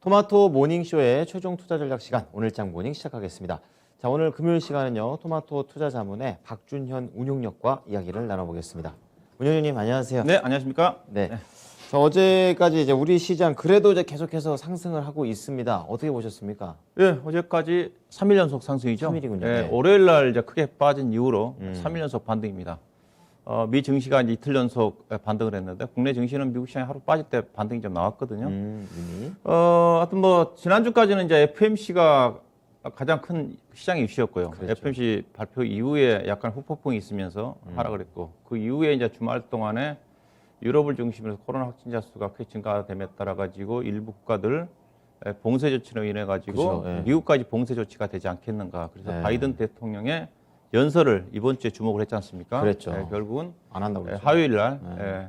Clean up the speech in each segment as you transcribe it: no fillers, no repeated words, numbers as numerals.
토마토 모닝쇼의 최종 투자 전략 시간, 오늘장 모닝 시작하겠습니다. 자, 오늘 금요일 시간은요, 토마토 투자 자문의 박준현 운용력과 이야기를 나눠보겠습니다. 운용력님 안녕하세요. 네, 안녕하십니까? 네. 자, 어제까지 이제 우리 시장 그래도 이제 계속해서 상승을 하고 있습니다. 어떻게 보셨습니까? 네, 어제까지 3일 연속 상승이죠. 3일이군요. 네, 네. 월요일 날 이제 크게 빠진 이후로 3일 연속 반등입니다. 미 증시가 이제 이틀 연속 반등을 했는데 국내 증시는 미국 시장이 하루 빠질 때 반등이 좀 나왔거든요. 이미. 하여튼 뭐 지난주까지는 이제 FMC가 가장 큰 시장의 이슈였고요. 그랬죠. FMC 발표 이후에 약간 후폭풍이 있으면서 하락을 했고 그 이후에 이제 주말 동안에 유럽을 중심으로 해서 코로나 확진자 수가 크게 증가됨에 따라 가지고 일부 국가들 봉쇄 조치로 인해 가지고 그렇죠. 네. 미국까지 봉쇄 조치가 되지 않겠는가. 그래서 네. 바이든 대통령의 연설을 이번 주에 주목을 했지 않습니까? 그랬죠. 결국은 안 한다고 그랬죠. 화요일 날 네.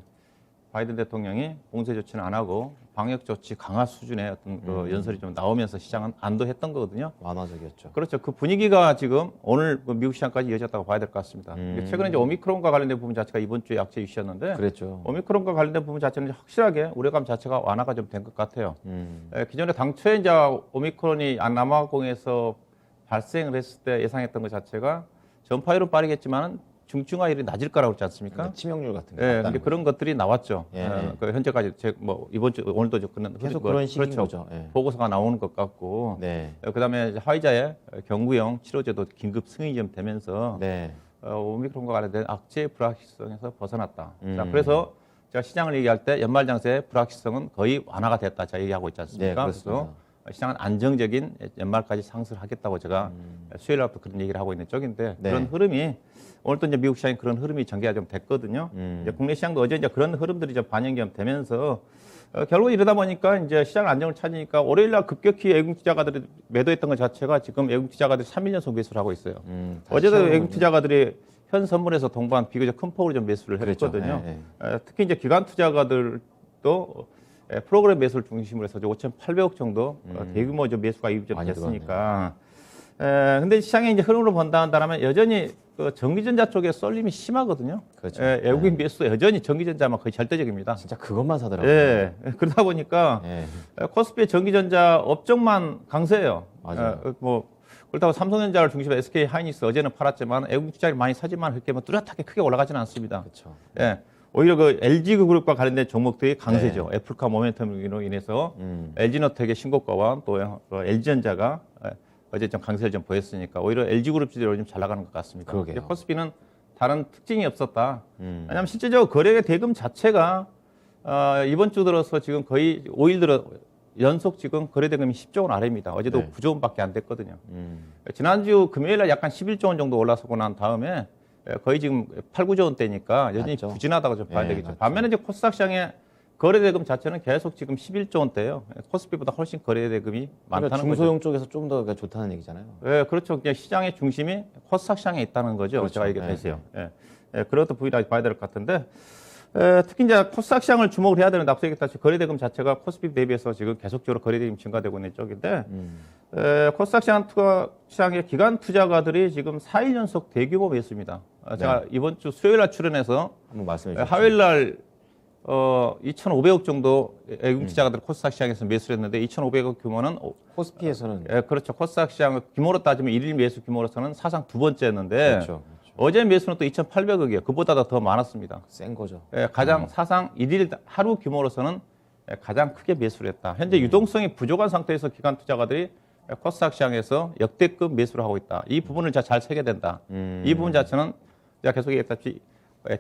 바이든 대통령이 봉쇄 조치는 안 하고 방역 조치 강화 수준의 어떤 그 연설이 좀 나오면서 시장은 안도했던 거거든요. 완화적이었죠. 그렇죠. 그 분위기가 지금 오늘 미국 시장까지 이어졌다고 봐야 될 것 같습니다. 최근에 이제 오미크론과 관련된 부분 자체가 이번 주에 약세 이슈였는데 그랬죠. 오미크론과 관련된 부분 자체는 확실하게 우려감 자체가 완화가 좀 된 것 같아요. 기존에 당초에 이제 오미크론이 남아공에서 발생을 했을 때 예상했던 것 자체가 전파율은 빠르겠지만 중증화율이 낮을 거라고 그러지 않습니까? 그러니까 치명률 같은 거. 예, 근데 그런 것들이 나왔죠. 예. 그 현재까지 뭐 이번 주 오늘도 계속 그런 식인 그렇죠. 거죠. 예. 보고서가 나오는 것 같고. 네. 그다음에 화이자의 경구용 치료제도 긴급 승인이 좀 되면서 네. 오미크론과 관련된 악재의 불확실성에서 벗어났다. 자, 음. 그래서 제가 시장을 얘기할 때 연말 장세의 불확실성은 거의 완화가 됐다. 제가 얘기하고 있지 네, 않습니까? 그렇습니다. 그래서 시장은 안정적인 연말까지 상승을 하겠다고 제가 수요일 날부터 그런 얘기를 하고 있는 쪽인데 네. 그런 흐름이 오늘 또 이제 미국 시장이 그런 흐름이 전개가 좀 됐거든요. 이제 국내 시장도 어제 이제 그런 흐름들이 좀 반영이 좀 되면서 결국 이러다 보니까 이제 시장 안정을 찾으니까 월요일 날 급격히 외국 투자가들이 매도했던 것 자체가 지금 외국 투자가들이 3일 연속 매수를 하고 있어요. 어제도 외국 투자가들이 현 선물에서 동반 비교적 큰 폭으로 좀 매수를 그랬죠. 했거든요. 네, 특히 이제 기관 투자가들도 프로그램 매수를 중심으로 해서 5,800억 정도 대규모 좀 매수가 이입 좀 많이 됐으니까. 근데 시장의 이제 흐름으로 본다면 여전히 그 전기전자 쪽에 쏠림이 심하거든요. 그렇죠. 외국인 매수 여전히 전기전자만 거의 절대적입니다. 진짜 그것만 사더라고요. 예. 그러다 보니까 예. 코스피의 전기전자 업종만 강세예요. 맞아요. 뭐 그렇다고 삼성전자를 중심으로 SK 하이닉스 어제는 팔았지만 외국 투자를 많이 사지만 그렇게 뭐 뚜렷하게 크게 올라가지는 않습니다. 그렇죠. 예. 오히려 그 LG 그룹과 관련된 종목들이 강세죠. 애플카 모멘텀으로 인해서 LG노텍의 신고가와 또 LG전자가 어제 좀 강세를 좀 보였으니까 오히려 LG 그룹주들이 좀 잘 나가는 것 같습니다. 그러게요. 코스피는 다른 특징이 없었다. 왜냐하면 실제적으로 거래 대금 자체가 이번 주 들어서 지금 거의 5일 들어 연속 지금 거래 대금이 10조 원 아래입니다. 어제도 네. 9조 원밖에 안 됐거든요. 지난주 금요일 날 약간 11조 원 정도 올라서고 난 다음에 거의 지금 8, 9조 원대니까 여전히 맞죠. 부진하다고 좀 봐야 예, 되겠죠. 맞죠. 반면에 이제 코스닥 시장의 거래 대금 자체는 계속 지금 11조 원대예요. 코스피보다 훨씬 거래 대금이 많다는 그러니까 거죠. 중소형 쪽에서 좀 더 좋다는 얘기잖아요. 네, 그렇죠. 그냥 시장의 중심이 코스닥 시장에 있다는 거죠. 그렇죠. 제가 얘기 네, 됐어요. 그것도 부위라고 봐야 될 것 같은데, 특히 이제 코스닥 시장을 주목을 해야 되는데 앞서 얘기했다시피 거래 대금 자체가 코스피 대비해서 지금 계속적으로 거래 대금이 증가되고 있는 쪽인데, 코스닥 시장의 기관 투자가들이 지금 4일 연속 대규모 매수입니다. 제가 이번 주 수요일 날 출연해서 한번 말씀해 주시죠. 화요일 날 2,500억 정도 외국 투자가들 코스닥 시장에서 매수를 했는데 2,500억 규모는 코스피에서는 그렇죠. 코스닥 시장 규모로 따지면 일일 매수 규모로서는 사상 두 번째였는데 그렇죠. 어제 매수는 또 2,800억이에요. 그보다 더 많았습니다. 센 거죠. 가장 사상 일일 하루 규모로서는 가장 크게 매수를 했다. 현재 유동성이 부족한 상태에서 기관 투자가들이 코스닥 시장에서 역대급 매수를 하고 있다. 이 부분을 잘 세게 된다. 이 부분 자체는 제가 계속 얘기했다시피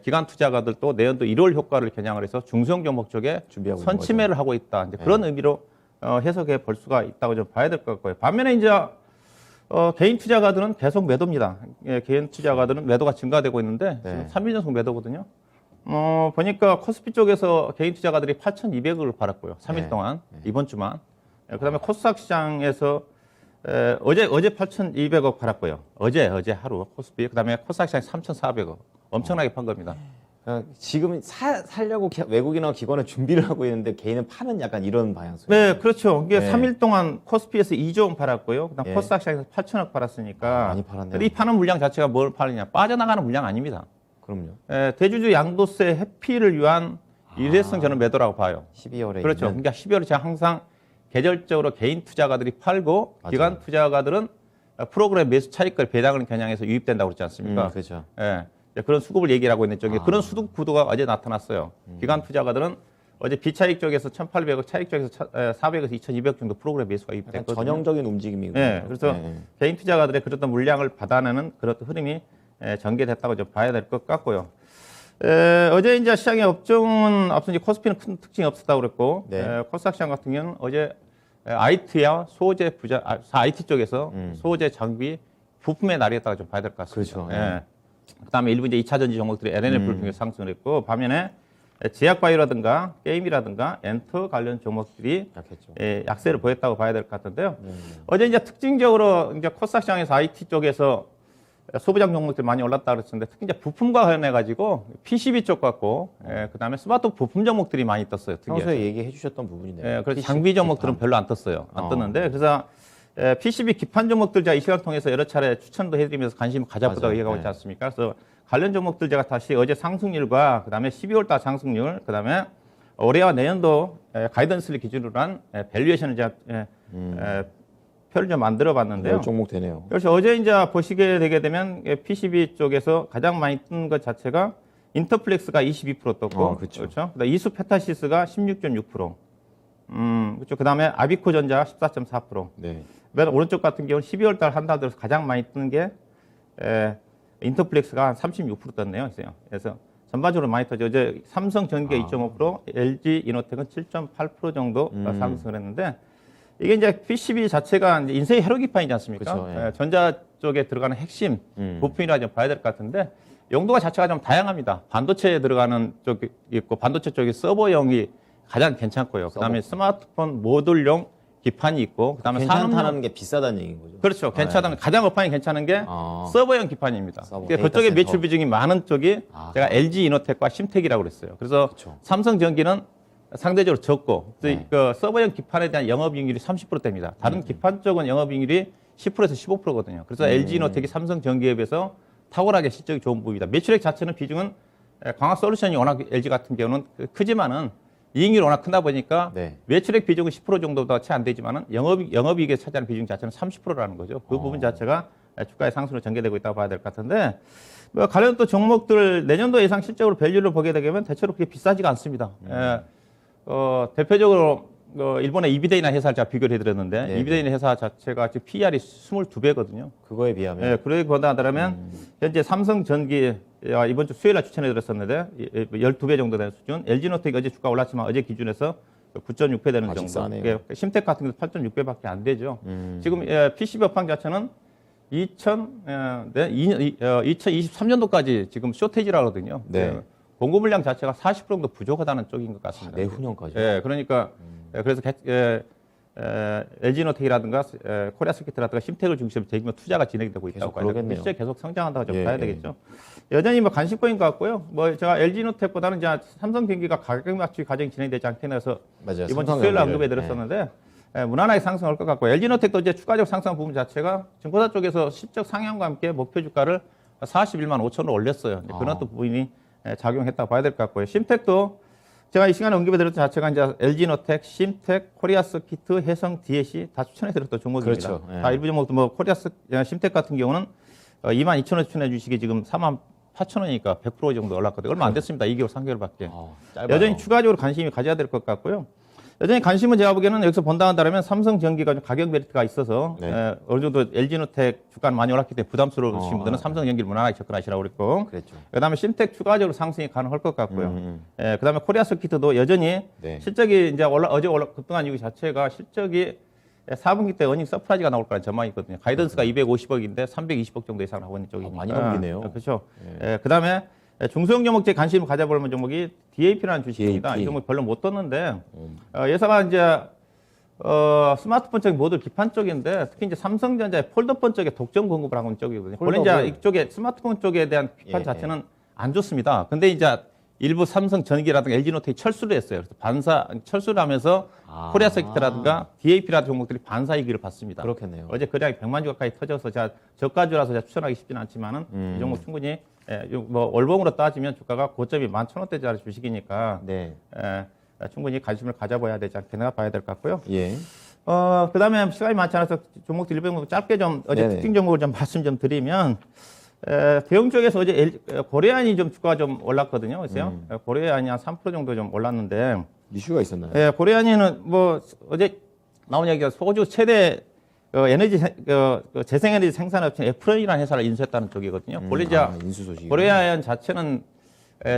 기관 투자가들도 내년도 1월 효과를 겨냥을 해서 중소형 종목 쪽에 준비하고 있는 선침해를 하고 있다. 이제 그런 의미로 해석해 볼 수가 있다고 좀 봐야 될 것 같고요. 반면에 이제 개인 투자가들은 계속 매도입니다. 개인 투자가들은 매도가 증가되고 있는데 네. 지금 3일 연속 매도거든요. 보니까 코스피 쪽에서 개인 투자가들이 8,200억을 팔았고요. 3일 네. 동안 이번 주만. 그다음에 코스닥 시장에서 어제 8,200억 팔았고요. 어제 하루 코스피. 그다음에 코스닥 시장 3,400억. 엄청나게 판 겁니다. 지금 살려고 외국인하고 기관은 준비를 하고 있는데 개인은 파는 약간 이런 방향성. 네, 그렇죠. 이게 네. 3일 동안 코스피에서 2조 원 팔았고요. 그다음 예. 코스닥 시장에서 8천억 팔았으니까. 많이 팔았네요. 근데 이 파는 물량 자체가 뭘 팔느냐? 빠져나가는 물량 아닙니다. 그럼요. 대주주 양도세 회피를 위한 일회성 저는 매도라고 봐요. 12월에 그렇죠. 그러니까 12월에 제가 항상 계절적으로 개인 투자가들이 팔고 맞아요. 기관 투자가들은 프로그램 매수 차익을 배당을 겨냥해서 유입된다고 그러지 않습니까? 그렇죠. 예. 그런 수급을 얘기를 하고 있는 쪽에 그런 수급 구도가 어제 나타났어요. 기관 투자가들은 어제 비차익 쪽에서 1,800억, 차익 쪽에서 400에서 2,200 정도 프로그램 매수가 약간 유입됐거든요. 전형적인 움직임이고. 네, 그래서 개인 투자가들의 그런 물량을 받아내는 그런 흐름이 전개됐다고 좀 봐야 될 것 같고요. 어제 이제 시장의 업종은 앞서 이제 코스피는 큰 특징이 없었다고 그랬고, 네. 코스닥 시장 같은 경우는 어제 IT와 소재 IT 쪽에서 소재 장비 부품의 날이었다고 좀 봐야 될 것 같습니다. 그렇죠. 예. 그다음에 일부 이제 2차 전지 종목들이 LNF를 통해 상승을 했고, 반면에 제약바이오라든가 게임이라든가 엔터 관련 종목들이 약했죠. 약세를 보였다고 봐야 될 것 같은데요. 어제 이제 특징적으로 이제 코스닥 시장에서 IT 쪽에서 소비장 종목들이 많이 올랐다 그랬었는데 특히 이제 부품과 관련해 가지고 PCB 쪽 같고 그다음에 스마트 부품 종목들이 많이 떴어요. 특이하게. 평소에 얘기해 주셨던 부분이네요. 그래서 PCB 장비 종목들은 기판. 별로 안 떴어요. 안 떴는데 그래서 PCB 기판 종목들 제가 이 시간 통해서 여러 차례 추천도 해드리면서 관심 가져보다가 맞아요. 얘기하고 네. 있지 않습니까? 그래서 관련 종목들 제가 다시 어제 상승률과 그다음에 12월 달 상승률 그다음에 올해와 내년도 가이던스를 기준으로 한 밸류에이션을 제가 표를 좀 만들어 봤는데요. 네, 종목 되네요. 그래서 어제 이제 보시게 되게 되면 PCB 쪽에서 가장 많이 뜬 것 자체가 인터플렉스가 22% 떴고, 그렇죠. 그렇죠. 그다음에 이수 페타시스가 16.6%, 그렇죠. 그다음에 아비코전자 14.4%. 네. 맨 오른쪽 같은 경우는 12월 달 한 달 들어서 가장 많이 뜬 게 인터플렉스가 한 36% 떴네요. 그래서 전반적으로 많이 터져. 어제 삼성전기가 2.5%, LG 이노텍은 7.8% 정도 상승을 했는데. 이게 이제 PCB 자체가 이제 인쇄 회로 기판이지 않습니까? 그쵸, 예. 전자 쪽에 들어가는 핵심 부품이라 좀 봐야 될 것 같은데 용도가 자체가 좀 다양합니다. 반도체에 들어가는 쪽이 있고 반도체 쪽이 서버용이 가장 괜찮고요. 그다음에 스마트폰 모듈용 기판이 있고 그다음에 산업용 괜찮다는 게 비싸다는 얘기인 거죠. 그렇죠. 괜찮다는 가장 업황이 괜찮은 게 서버용 기판입니다. 서버, 그러니까 그쪽에 데이터 매출 센터. 비중이 많은 쪽이 제가 LG 이노텍과 심텍이라고 그랬어요. 그래서 그쵸. 삼성전기는 상대적으로 적고 그 서버용 기판에 대한 영업이익률이 30%대입니다. 다른 기판 쪽은 영업이익률이 10%에서 15%거든요. 그래서 LG 이노텍이 삼성전기에 비해서 탁월하게 실적이 좋은 부분이다. 매출액 자체는 비중은 광학솔루션이 워낙 LG 같은 경우는 크지만은 이익률이 워낙 크다 보니까 네. 매출액 비중은 10% 정도보다 채 안 되지만은 영업이익에 차지하는 비중 자체는 30%라는 거죠. 그 부분 자체가 주가의 상승으로 전개되고 있다고 봐야 될 것 같은데 뭐 관련 또 종목들 내년도 예상 실적으로 밸류를 보게 되면 대체로 그렇게 비싸지가 않습니다. 대표적으로 일본의 이비데이나 회사를 제가 비교를 해드렸는데 네. 이비데이나 회사 자체가 지금 PER이 22배거든요. 그거에 비하면 예, 그러기보다 하면 현재 삼성전기 이번 주 수요일 날 추천해드렸었는데 12배 정도 되는 수준. LG노텍이 어제 주가 올랐지만 어제 기준에서 9.6배 되는 아직 정도. 싸네요. 예, 심텍 같은 경우 8.6배밖에 안 되죠. 지금 PCB 업황 자체는 2023년도까지 지금 쇼테이지라 하거든요. 네. 공급 물량 자체가 40% 정도 부족하다는 쪽인 것 같습니다. 내후년까지. 예, 그러니까 그래서 LG노텍이라든가 코리아스키트라든가 심텍을 중심으로 대규모 투자가 진행되고 있다고 봐요. 그러겠네요. 실제 계속 성장한다고 좀 예, 봐야 예. 되겠죠. 여전히 뭐 관심거리인 것 같고요. 뭐 제가 LG노텍보다는 이제 삼성전기가 가격 맞추기 과정이 진행되지 않겠나 해서 맞아요. 이번 주 삼성 수요일 날 연기를. 언급해드렸었는데 무난하게 상승할 것 같고 LG노텍도 이제 추가적 상승 부분 자체가 증권사 쪽에서 실적 상향과 함께 목표 주가를 41만 5천으로 올렸어요. 그런 또 부분이 작용했다고 봐야 될 것 같고요. 심텍도 제가 이 시간에 언급해드렸던 자체가 이제 LG노텍, 심텍, 코리아스키트, 해성, DSC 다 추천해드렸던 종목입니다. 그렇죠. 예. 다 일부 종목도 뭐 심텍 같은 경우는 22,000원 추천해 주시기 지금 48,000원이니까 100% 정도 올랐거든요. 얼마 안 됐습니다. 2개월, 3개월밖에. 짧아요. 여전히 추가적으로 관심이 가져야 될 것 같고요. 여전히 관심은 제가 보기에는 여기서 본다 한다면 삼성전기가 좀 가격 메리트가 있어서 네. 어느 정도 LG노텍 주가는 많이 올랐기 때문에 부담스러우신 분들은 삼성전기를 무난하게 접근하시라고 그랬고 그랬죠. 그다음에 심텍 추가적으로 상승이 가능할 것 같고요. 그다음에 코리아스키트도 여전히 네. 실적이 이제 어제 급등한 이유 자체가 실적이 4분기 때 어닝 서프라이즈가 나올 거라는 전망이 있거든요. 가이던스가 250억인데 320억 정도 예상 하고 있는 쪽이니까. 많이 넘기네요. 그렇죠. 그다음에 중소형 종목제 관심 가져볼 만한 종목이 DAP라는 주식입니다. DAP. 이 종목 별로 못 떴는데 예사가 이제 스마트폰 쪽 모듈 기판 쪽인데 특히 이제 삼성전자의 폴더폰 쪽에 독점 공급을 하고 있는 쪽이거든요. 원래 이제 이쪽에 스마트폰 쪽에 대한 기판 예, 자체는 안 좋습니다. 근데 이제 일부 삼성전기라든가 LG노텍이 철수를 했어요. 그래서 철수를 하면서 코리아스키트라든가 DAP라는 종목들이 반사 이익을 받습니다. 그렇겠네요. 어제 거래량이 100만 주 가까이 터져서 제가 저가주라서 제가 추천하기 쉽지는 않지만은 이 종목 충분히 뭐 월봉으로 따지면 주가가 고점이 11,000원대짜리 주식이니까 네. 충분히 관심을 가져봐야 되지 않겠나 봐야 될 것 같고요. 예. 그다음에 시간이 많지 않아서 종목들 일부 짧게 좀 어제 네네. 특징 종목을 좀 말씀 좀 드리면 대형 쪽에서 어제 고려안이 좀 주가가 좀 올랐거든요. 그래서 고려안이 한 3% 정도 좀 올랐는데 이슈가 있었나요? 고려안이는 뭐 어제 나온 얘기가 소주 최대 에너지 재생에너지 생산업체 에프론이라는 회사를 인수했다는 쪽이거든요. 원래 이제 인수 소식. 고려안 자체는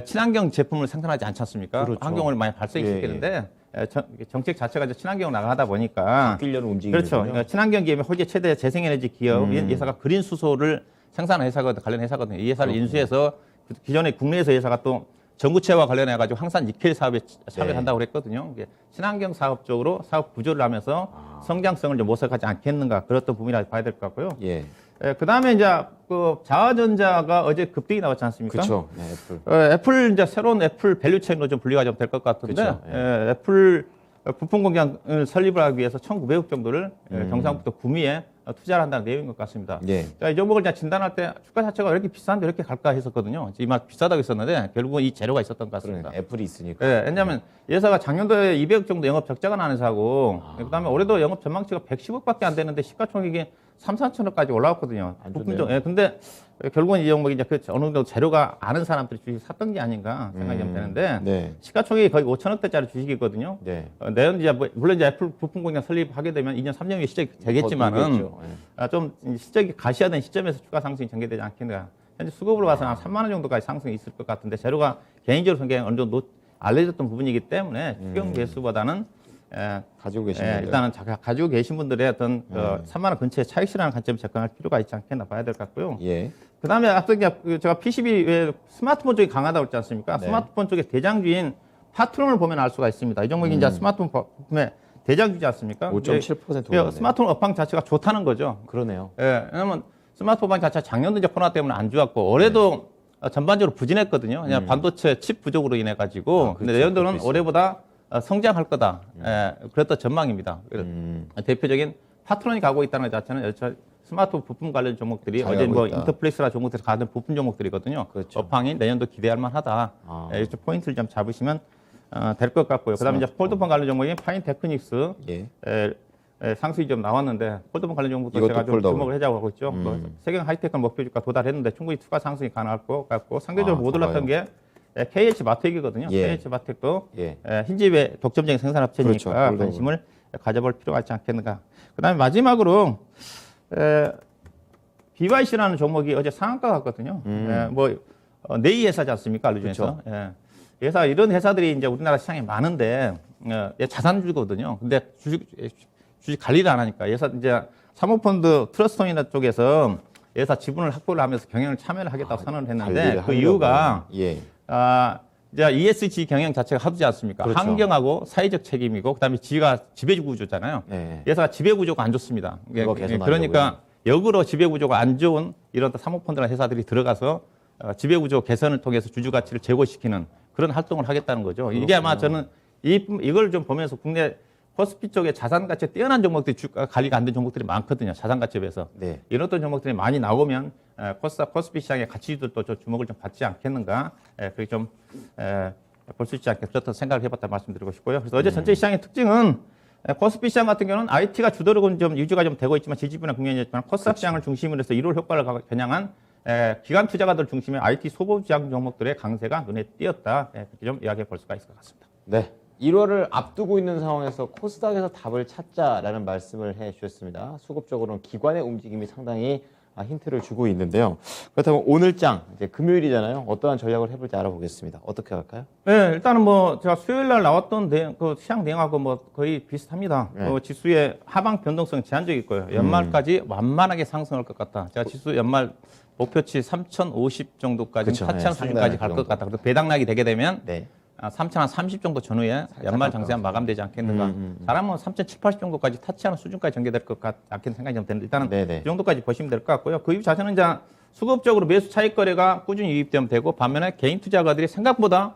친환경 제품을 생산하지 않지 않습니까? 그렇죠. 환경을 많이 발생시키는데 정책 자체가 이제 친환경으로 나가다 보니까 바뀌려는 움직임이 그렇죠. 그러니까 친환경 기업의 호재 최대 재생에너지 기업 이 회사가 그린 수소를 생산하는 회사거든 관련 회사거든요. 이 회사를 인수해서 기존에 국내에서 회사가 또 전구체와 관련해 가지고 황산 니켈 사업에 참여를 한다고 그랬거든요. 이게 친환경 사업 쪽으로 사업 구조를 하면서 성장성을 좀 모색하지 않겠는가 그랬던 부분이라 봐야 될 것 같고요. 예. 그다음에 이제 그 자화전자가 어제 급등이 나왔지 않습니까? 그렇죠. 네, 애플. 애플 이제 새로운 애플 밸류체인으로 좀 분류가 좀 될 것 같은데 그쵸, 애플 부품 공장을 설립을 하기 위해서 1,900억 정도를 경상북도 구미에 투자를 한다는 내용인 것 같습니다. 예. 자, 이 종목을 이제 진단할 때 주가 자체가 왜 이렇게 비싼데 왜 이렇게 갈까 했었거든요. 이만 비싸다고 했었는데 결국은 이 재료가 있었던 것 같습니다. 그러네. 애플이 있으니까. 네, 왜냐하면 이 회사가 작년도에 200억 정도 영업 적자가 나는 회사고 그다음에 올해도 영업 전망치가 110억밖에 안 되는데 시가총액이 3, 4천억까지 올라왔거든요. 안 좋네요. 예, 근데 결국은 이 종목이 이제 그 어느 정도 재료가 아는 사람들이 주식 샀던 게 아닌가 생각이 좀 되는데 네. 시가총액이 거의 5천억대짜리 주식이거든요. 네. 내년 이제 물론 이제 애플 부품 공장 설립하게 되면 2년, 3년 후에 시작이 되겠지만은 되겠죠. 예. 좀 시작이 가시화된 시점에서 주가 상승이 전개되지 않겠는가. 현재 수급으로 봐서는 한 3만 원 정도까지 상승이 있을 것 같은데 재료가 개인적으로 굉장히 어느 정도 알려졌던 부분이기 때문에 추경 배수보다는 가지고 계시는 일단은 가지고 계신 분들의 어떤 3만 원 근처의 차익 실현하는 관점을 접근할 필요가 있지 않겠나 봐야 될 것 같고요. 예. 그다음에 앞서 제가 PCB 외에 스마트폰 쪽이 강하다고 했지 않습니까? 네. 스마트폰 쪽의 대장주인 파트론을 보면 알 수가 있습니다. 이 종목이 이제 스마트폰 부품의 대장주지 않습니까? 5.7% 스마트폰 업황 자체가 좋다는 거죠. 그러네요. 예, 왜냐면 스마트폰 업황 자체가 작년도 이제 코로나 때문에 안 좋았고 올해도 전반적으로 부진했거든요. 그냥 반도체 칩 부족으로 인해 가지고. 근데 내년도는 올해보다 성장할 거다. 그랬던 전망입니다. 대표적인 파트론이 가고 있다는 것 자체는 스마트폰 부품 관련 종목들이 어제 뭐 인터플렉스라 종목들이 가던 부품 종목들이거든요. 그렇죠. 업황이 내년도 기대할 만하다. 이쪽 포인트를 좀 잡으시면 될 것 같고요. 그다음에 이제 폴드폰 관련 종목인 파인 테크닉스 상승이 좀 나왔는데 폴드폰 관련 종목도 제가 좀 주목을 하자고 하고 있죠. 뭐 세경 하이테크는 목표 주가 도달했는데 충분히 추가 상승이 가능할 것 같고 상대적으로 못 올랐던 게 KH 마텍이거든요. KH 마텍도 흰집의 독점적인 생산업체니까 그렇죠. 관심을 가져볼 필요가 있지 않겠는가. 그다음에 마지막으로 BYC라는 종목이 어제 상한가 갔거든요. 네이 회사지 않습니까? 알루전에서. 그렇죠. 회사 이런 회사들이 이제 우리나라 시장에 많은데 자산주거든요. 근데 주식 관리를 안 하니까 회사 이제 사모펀드 트러스톤이나 쪽에서 회사 지분을 확보를 하면서 경영을 참여를 하겠다고 선언을 했는데 그 이유가 이제 ESG 경영 자체가 하도지 않습니까? 그렇죠. 환경하고 사회적 책임이고 그다음에 지배주 구조잖아요. 네. 회사가 지배 구조가 안 좋습니다. 그러니까 역으로 지배 구조가 안 좋은 이런 사모펀드나 회사들이 들어가서 지배 구조 개선을 통해서 주주 가치를 제고시키는 그런 활동을 하겠다는 거죠. 그렇구나. 이게 아마 저는 이걸 좀 보면서 국내 코스피 쪽에 자산 가치가 뛰어난 종목들이 주가 관리가 안 된 종목들이 많거든요. 자산 가치에 비해서. 네. 이런 어떤 종목들이 많이 나오면 코스피 시장의 가치들도 좀 주목을 좀 받지 않겠는가. 그렇게 좀 볼 수 있지 않겠다. 그렇다는 생각을 해봤다 말씀드리고 싶고요. 그래서 어제 전체 시장의 특징은 코스피 시장 같은 경우는 IT가 주도로 좀 유지가 좀 되고 있지만 지지부나 국면이었지만 코스닥 시장을 중심으로 해서 1월 효과를 겨냥한 기관 투자가들 중심의 IT 소보장 종목들의 강세가 눈에 띄었다. 그렇게 좀 이야기해 볼 수가 있을 것 같습니다. 네. 1월을 앞두고 있는 상황에서 코스닥에서 답을 찾자라는 말씀을 해 주셨습니다. 수급적으로는 기관의 움직임이 상당히 힌트를 주고 있는데요. 그렇다면 오늘장 이제 금요일이잖아요. 어떠한 전략을 해볼지 알아보겠습니다. 어떻게 할까요? 네, 일단은 뭐 제가 수요일 날 나왔던 그 시장 대응하고 뭐 거의 비슷합니다. 지수의 하방 변동성 제한적이고요. 연말까지 완만하게 상승할 것 같다. 제가 지수 연말 목표치 3,050 정도까지 타치한 수준까지 갈 것 같다. 그래서 배당락이 되게 되면 3,030 정도 전후에 연말 장세한 마감되지 않겠는가. 잘하면 3,780 정도까지 타치하는 수준까지 전개될 것 같다는 생각이 좀 드는데 일단은 이 정도까지 보시면 될 것 같고요. 그 이후 자체는 이제 수급적으로 매수 차익 거래가 꾸준히 유입되면 되고 반면에 개인 투자가들이 생각보다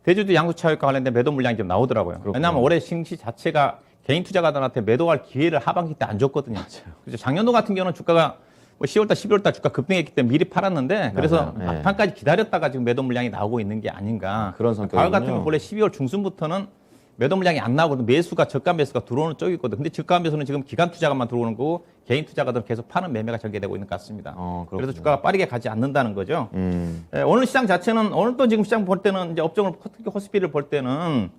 대주주 양수 차익과 관련된 매도 물량이 좀 나오더라고요. 그렇구나. 왜냐하면 올해 증시 자체가 개인 투자가들한테 매도할 기회를 하반기 때 안 줬거든요. 그래서 작년도 같은 경우는 주가가 뭐 10월달, 11월달 주가 급등했기 때문에 미리 팔았는데 그래서 막판까지 기다렸다가 지금 매도 물량이 나오고 있는 게 아닌가. 그런 성격이군요. 가을 같은 경우 원래 12월 중순부터는 매도 물량이 안 나오거든. 매수가 저가 매수가 들어오는 쪽이거든. 근데 저가 매수는 지금 기관 투자가만 들어오는 거고 개인 투자가들은 계속 파는 매매가 전개되고 있는 것 같습니다. 그래서 주가가 빠르게 가지 않는다는 거죠. 오늘 시장 자체는 오늘 또 지금 시장 볼 때는 이제 업종을 특히 코스피를 볼 때는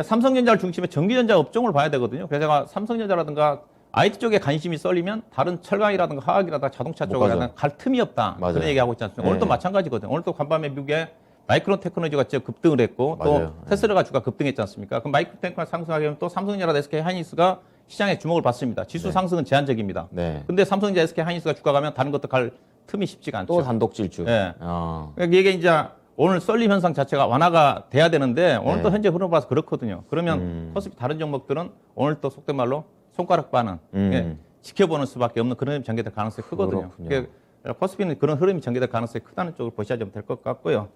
삼성전자를 중심에 전기전자 업종을 봐야 되거든요. 그래서 제가 삼성전자라든가 IT 쪽에 관심이 쏠리면 다른 철강이라든가 화학이라든가 자동차 쪽이라든가 갈 틈이 없다. 맞아요. 그런 얘기하고 있지 않습니까? 오늘도 마찬가지거든요. 오늘도 간밤에 미국에 마이크론 테크놀로지가 진짜 급등을 했고 맞아요. 또 테슬라가 주가 급등했지 않습니까? 그럼 마이크론 테크놀로지가 상승하게 되면 또 삼성전자나 SK 하이닉스가 시장에 주목을 받습니다. 지수 상승은 제한적입니다. 네. 근데 삼성전자 SK 하이닉스가 주가 가면 다른 것도 갈 틈이 쉽지가 않죠. 또 단독 질주. 네. 그러니까 이게 이제 오늘 썰림 현상 자체가 완화가 돼야 되는데 오늘 또 현재 흐름을 봐서 그렇거든요. 그러면 코스피 다른 종목들은 오늘 또 속된 말로 손가락 바는 예, 지켜보는 수밖에 없는 그런 흐름이 전개될 가능성이 크거든요. 그러니까 코스피는 그런 흐름이 전개될 가능성이 크다는 쪽을 보셔야 좀 될 것 같고요.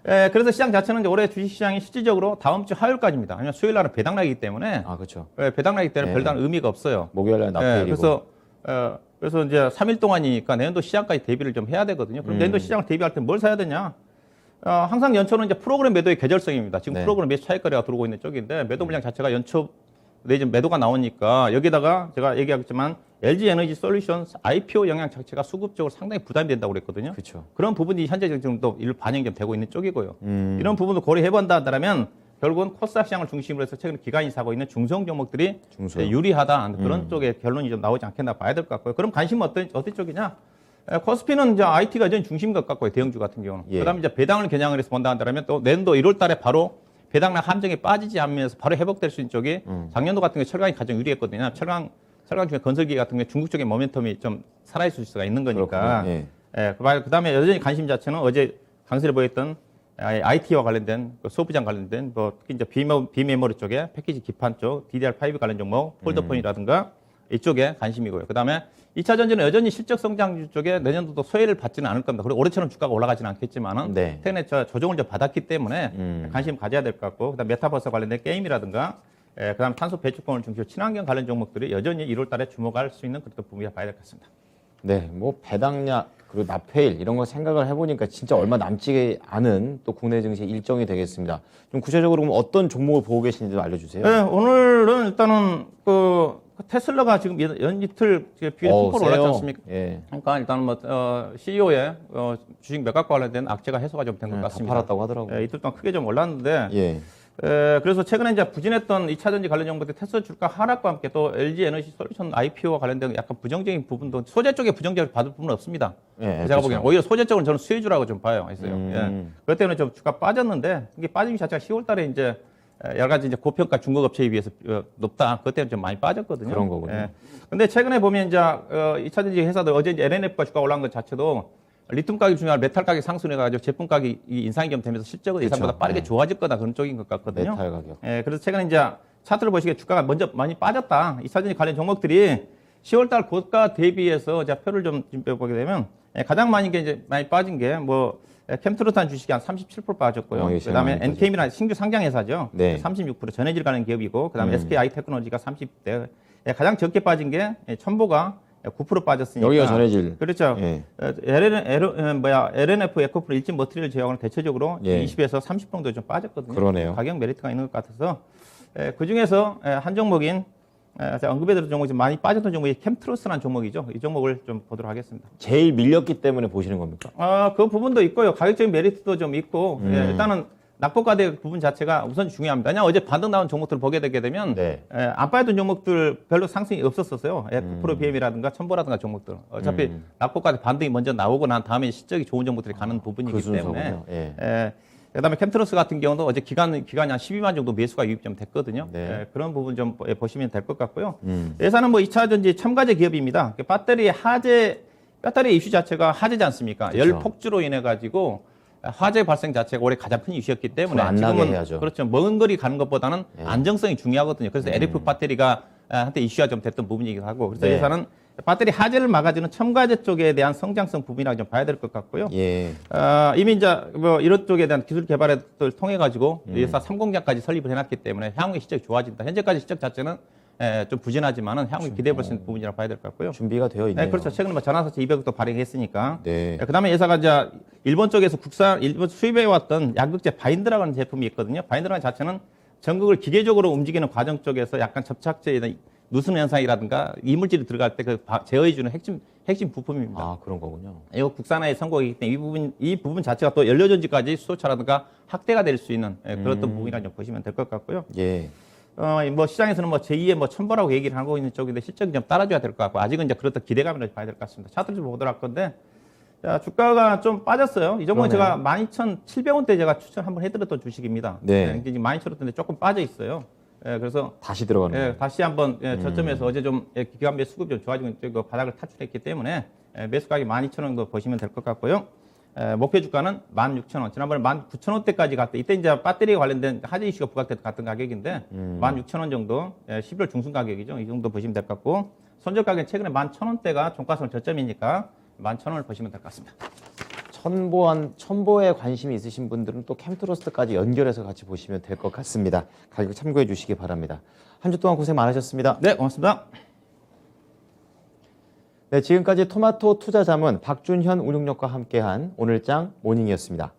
그래서 시장 자체는 이제 올해 주식시장이 실질적으로 다음 주 화요일까지입니다. 아니면 수요일 날은 배당락이기 때문에 그렇죠. 배당락이기 때문에 별다른 의미가 없어요. 목요일 날 납세일이고. 그래서 이제 3일 동안이니까 내년도 시장까지 대비를 좀 해야 되거든요. 그럼 내년도 시장을 대비할 때 뭘 사야 되냐? 항상 연초는 이제 프로그램 매도의 계절성입니다. 지금 프로그램 매수 차익거래가 들어오고 있는 쪽인데 매도 물량 자체가 연초 내지 매도가 나오니까 여기다가 제가 얘기하겠지만 LG 에너지 솔루션 IPO 영향 자체가 수급적으로 상당히 부담이 된다고 그랬거든요. 그렇죠. 그런 부분이 현재 지금도 반영이 좀 되고 있는 쪽이고요. 이런 부분도 고려해본다면 결국은 코스닥 시장을 중심으로 해서 최근에 기관이 사고 있는 중성 종목들이 유리하다 그런 쪽의 결론이 좀 나오지 않겠나 봐야 될 것 같고요. 그럼 관심은 어떤 쪽이냐? 코스피는 이제 IT가 전 중심인 것 같고요. 대형주 같은 경우는. 그다음에 이제 배당을 겨냥을 해서 본다면 또 내년도 1월 달에 바로 배당량 함정에 빠지지 않으면서 바로 회복될 수 있는 쪽이 작년도 같은 경우에 철강이 가장 유리했거든요. 철강 중에 건설기 같은 경우에 중국 쪽의 모멘텀이 좀 살아있을 수가 있는 거니까. 그다음에 여전히 관심 자체는 어제 강세를 보였던 IT와 관련된 소부장 관련된 특히 이제 비메모리 쪽에 패키지 기판 쪽 DDR5 관련 종목 폴더폰이라든가 이쪽에 관심이고요. 그다음에 2차 전지는 여전히 실적 성장주 쪽에 내년도도 소외를 받지는 않을 겁니다. 그리고 올해처럼 주가가 올라가지는 않겠지만은 최근에 조정을 좀 받았기 때문에 관심 가져야 될 것 같고 그다음 메타버스 관련된 게임이라든가 그다음 탄소 배출권을 중심으로 친환경 관련 종목들이 여전히 1월 달에 주목할 수 있는 그런 부분이라 봐야 될 것 같습니다. 네, 뭐 배당량 그리고 납회일 이런 거 생각을 해보니까 진짜 얼마 남지 않은 또 국내 증시 일정이 되겠습니다. 좀 구체적으로 그럼 어떤 종목을 보고 계신지 좀 알려주세요. 네, 오늘은 일단은 테슬라가 지금 연이틀 비율이 폭포로 올랐지 않습니까? 그러니까 일단은 CEO의 주식 매각과 관련된 악재가 해소가 좀 된 것 같습니다. 다 팔았다고 하더라고요. 이틀 동안 크게 좀 올랐는데. 그래서 최근에 이제 부진했던 2차 전지 관련 종목들 테슬라 주가 하락과 함께 또 LG 에너지 솔루션 IPO와 관련된 약간 부정적인 부분도 소재 쪽에 부정적으로 받을 부분은 없습니다. 제가 보기에는 오히려 소재 쪽은 저는 수혜주라고 좀 봐요. 그것 때문에 좀 주가 빠졌는데 이게 빠짐 자체가 10월 달에 이제 여러 가지 이제 고평가 중국 업체에 비해서 높다. 그것 때문에 좀 많이 빠졌거든요. 그런 거군요. 근데 최근에 보면 이제 2차 전지 회사들 어제 이제 LNF가 주가 올라간 것 자체도 리튬 가격이 중요한 메탈 가격이 상승해가지고 제품 가격이 인상이 좀 되면서 실적은 예상보다 빠르게 좋아질 거다 그런 쪽인 것 같거든요. 메탈 가격. 그래서 최근에 이제 차트를 보시기에 주가가 먼저 많이 빠졌다. 2차 전지 관련 종목들이 10월달 고가 대비해서 제가 표를 좀 보게 되면 가장 많이 빠진 게 캠트로탄 주식이 한 37% 빠졌고요. 그다음에 엔케임이라는 신규 상장 회사죠. 36% 전해질 가는 기업이고 그다음에 SKI 테크놀로지가 30대. 가장 적게 빠진 게 첨보가 9% 빠졌으니까. 여기가 전해질. 그렇죠. LNF 에코프로 일진 머티리얼 제약은 대체적으로 20에서 30% 정도 좀 빠졌거든요. 그러네요. 가격 메리트가 있는 것 같아서 그 중에서 한 종목인 제가 언급해드린 종목이 좀 많이 빠졌던 종목이 캠트로스라는 종목이죠. 이 종목을 좀 보도록 하겠습니다. 제일 밀렸기 때문에 보시는 겁니까? 그 부분도 있고요. 가격적인 메리트도 좀 있고 일단은 낙폭과대 부분 자체가 우선 중요합니다. 그냥 어제 반등 나온 종목들을 보게 되게 되면 안 빠졌던 종목들 별로 상승이 없었어요. 프로 BM이라든가 첨보라든가 종목들. 어차피 낙폭과대 반등이 먼저 나오고 난 다음에 실적이 좋은 종목들이 가는 부분이기 때문에. 그다음에 캠트로스 같은 경우도 어제 기간이 한 12만 정도 매수가 유입 좀 됐거든요. 그런 부분 좀 보시면 될 것 같고요. 예산은 2차 전지 첨가제 기업입니다. 배터리 이슈 자체가 화재지 않습니까? 그렇죠. 열 폭주로 인해 가지고 화재 발생 자체가 올해 가장 큰 이슈였기 때문에 지금은 그렇죠. 먼 거리 가는 것보다는 안정성이 중요하거든요. 그래서 LF 배터리가 한때 이슈가 좀 됐던 부분이기도 하고 그래서 예산은 배터리 화재를 막아주는 첨가제 쪽에 대한 성장성 부분이라고 좀 봐야 될 것 같고요. 이미 이제 이런 쪽에 대한 기술 개발을 통해 가지고 회사 3공장까지 설립을 해놨기 때문에 향후의 실적이 좋아진다. 현재까지 실적 자체는 좀 부진하지만은 향후 기대해 볼 수 있는 부분이라고 봐야 될 것 같고요. 준비가 되어 있네요. 그렇죠. 최근에 전환사채 200억도 발행했으니까. 그다음에 회사가 이제 일본 쪽에서 일본 수입해 왔던 양극재 바인드라고 하는 제품이 있거든요. 바인드라는 자체는 전극을 기계적으로 움직이는 과정 쪽에서 약간 접착제나 누수 현상이라든가 이물질이 들어갈 때 그 제어해주는 핵심 부품입니다. 아, 그런 거군요. 이거 국산화의 선곡이기 때문에 이 부분 자체가 또 연료전지까지 수소차라든가 확대가 될 수 있는 그런 부분이라고 좀 보시면 될 것 같고요. 예. 뭐 시장에서는 뭐 제2의 뭐 첨보라고 얘기를 하고 있는 쪽인데 실적이 좀 따라줘야 될 것 같고 아직은 이제 그렇다 기대감으로 봐야 될 것 같습니다. 차트를 좀 보도록 할 건데 자, 주가가 좀 빠졌어요. 이 종목은 제가 12,700원대 제가 추천 한번 해드렸던 주식입니다. 네. 이제 12,000원대인데 조금 빠져 있어요. 그래서 다시 들어가는 거예요. 다시 한번 저점에서 어제 좀 기관 매 수급이 좀 좋아지고 그 바닥을 탈출했기 때문에 매수 가격 12,000원 정도 보시면 될 것 같고요. 목표 주가는 16,000원. 지난번에 19,000원대까지 갔다. 이때 이제 배터리에 관련된 화재 이슈가 부각됐던 같은 가격인데 16,000원 정도 11월 중순 가격이죠. 이 정도 보시면 될 것 같고 손절 가격 최근에 11,000원대가 종가선 저점이니까 11,000원을 보시면 될 것 같습니다. 첨보에 관심이 있으신 분들은 또 캠트로스트까지 연결해서 같이 보시면 될 것 같습니다. 가격 참고해 주시기 바랍니다. 한 주 동안 고생 많으셨습니다. 네, 고맙습니다. 네, 지금까지 토마토 투자자문 박준현 운용력과 함께한 오늘장 모닝이었습니다.